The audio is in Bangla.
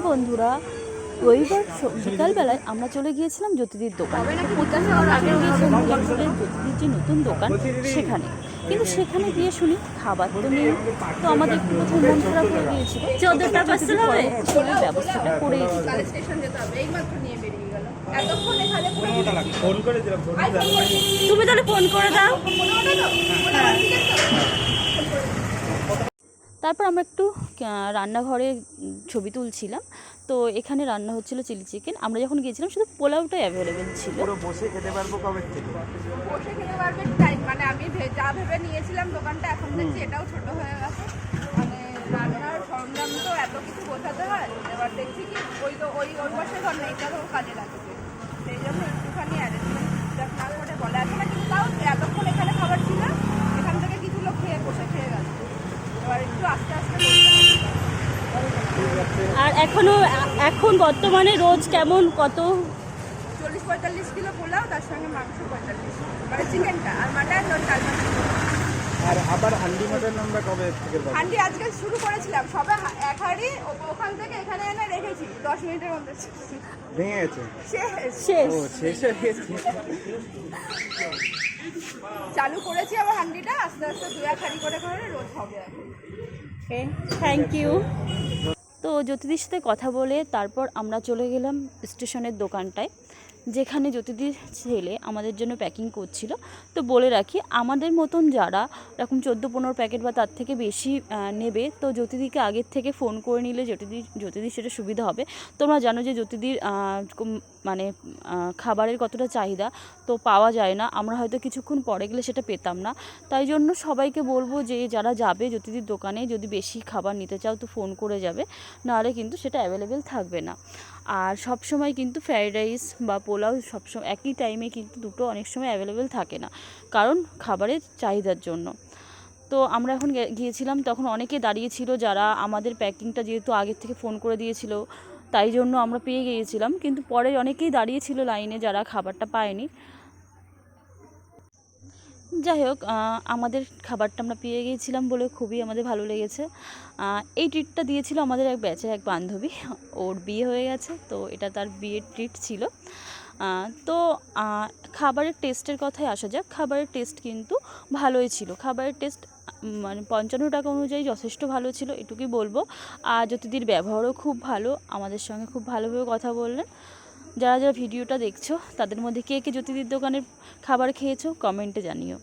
বন্ধুরা, রবিবার বিকালবেলায় আমরা চলে গিয়েছিলাম জ্যোতিদির দোকানে। আগে গিয়েছিলাম জ্যোতিদির যে নতুন দোকান সেখানে, কিন্তু সেখানে গিয়ে শুনি খাবার তো নেই। তো আমাদের একটু প্রথম মন খারাপ হয়ে গিয়েছিল। ব্যবস্থাটা করে তুমি তাহলে ফোন করে দাও। তারপর আমরা একটু রান্নাঘরে ছবি তুলছিলাম। তো এখানে রান্না হচ্ছিল চিলি চিকেন। আমরা যখন গিয়েছিলাম শুধু পোলাওটাই অ্যাভেলেবেল ছিল। বসে খেতে পারবো কবে থেকে? বসে খেতে পারবে টাইম, মানে আমি যা ভেবে নিয়েছিলাম দোকানটা, এখন দেখছি এটাও ছোট হয়ে গেছে। মানে রান্নার সরঞ্জাম তো এত কিছু বোঝাতে হয়, এবার দেখছি কি ওই বসে ঘর নেই, এটাও কাজে লাগবে। সেই জন্য একটুখানি অ্যারেঞ্জমেন্ট না করে বলা আছে না, কিন্তু তাও এতক্ষণ এখানে খাবার ছিল, এখান থেকে কিছু লোক বসে খেয়ে গেছে। এবার একটু আস্তে আস্তে। আর এখন বর্তমানে রোজ কেমন কত 40-45 কিলো পোলাও, তার সঙ্গে মাংস 45, মানে চিকেনটা আর মাটন ডাল। আর আবার হান্ডি মাটন আমরা কবে থেকে? হান্ডি আজকে শুরু করেছিলাম, সবে এক হাঁড়ি ওখান থেকে এখানে এনে রেখেছি, 10 মিনিটের মধ্যে ভেঙে গেছে, শেষ হয়ে গেছে। চালু করেছি আবার হান্ডিটা, আস্তে আস্তে 2-1 হাঁড়ি করে রোজ হবে। Thank you. তো জ্যোতিদির সাথে কথা বলে তারপর আমরা চলে গেলাম স্টেশনের দোকানটায়, যেখানে জ্যোতিদির ছেলে আমাদের জন্য প্যাকিং করছিল। তো বলে রাখি, আমাদের মতন যারা এরকম 14-15 প্যাকেট বা তার থেকে বেশি নেবে, তো জ্যোতিদিকে আগের থেকে ফোন করে নিলে জ্যোতিদির সেটা সুবিধা হবে। তোমরা জানো যে জ্যোতিদির মানে খাবারের কতটা চাহিদা, তো পাওয়া যায় না। আমরা হয়তো কিছুক্ষণ পরে গেলে সেটা পেতাম না। তাই জন্য সবাইকে বলবো যে যারা যাবে জ্যোতিদির দোকানে, যদি বেশি খাবার নিতে চাও তো ফোন করে যাবে, নাহলে কিন্তু সেটা অ্যাভেলেবেল থাকবে না। আর সব সময় কিন্তু ফ্রাইড রাইস বা পোলাও সবসময় একই টাইমে কিন্তু দুটো অনেক সময় অ্যাভেলেবেল থাকে না, কারণ খাবারের চাহিদার জন্য। তো আমরা এখন গিয়েছিলাম, তখন অনেকে দাঁড়িয়েছিল যারা আমাদের প্যাকিংটা যেহেতু আগের থেকে ফোন করে দিয়েছিল, তাই জন্য আমরা পেয়ে গিয়েছিলাম। কিন্তু পরে অনেকেই দাঁড়িয়েছিল লাইনে যারা খাবারটা পায়নি। যাই হোক, আমাদের খাবারটা আমরা পেয়ে গিয়েছিলাম বলে খুবই আমাদের ভালো লেগেছে। এই ট্রিটটা দিয়েছিল আমাদের এক ব্যাচের এক বান্ধবী, ওর বিয়ে হয়ে গেছে, তো এটা তার বিয়ের ট্রিট ছিল। তো খাবারের টেস্টের কথায় আসা যাক। খাবারের টেস্ট কিন্তু ভালোই ছিল। খাবারের টেস্ট মানে 55 টাকা অনুযায়ী যথেষ্ট ভালো ছিল, এটুকুই বলবো। আর জ্যোতিদির ব্যবহারও খুব ভালো, আমাদের সঙ্গে খুব ভালোভাবে কথা বললেন। যারা যারা ভিডিওটা দেখছো তাদের মধ্যে কে কে জ্যোতিদির দোকানের খাবার খেয়েছো কমেন্টে জানিও।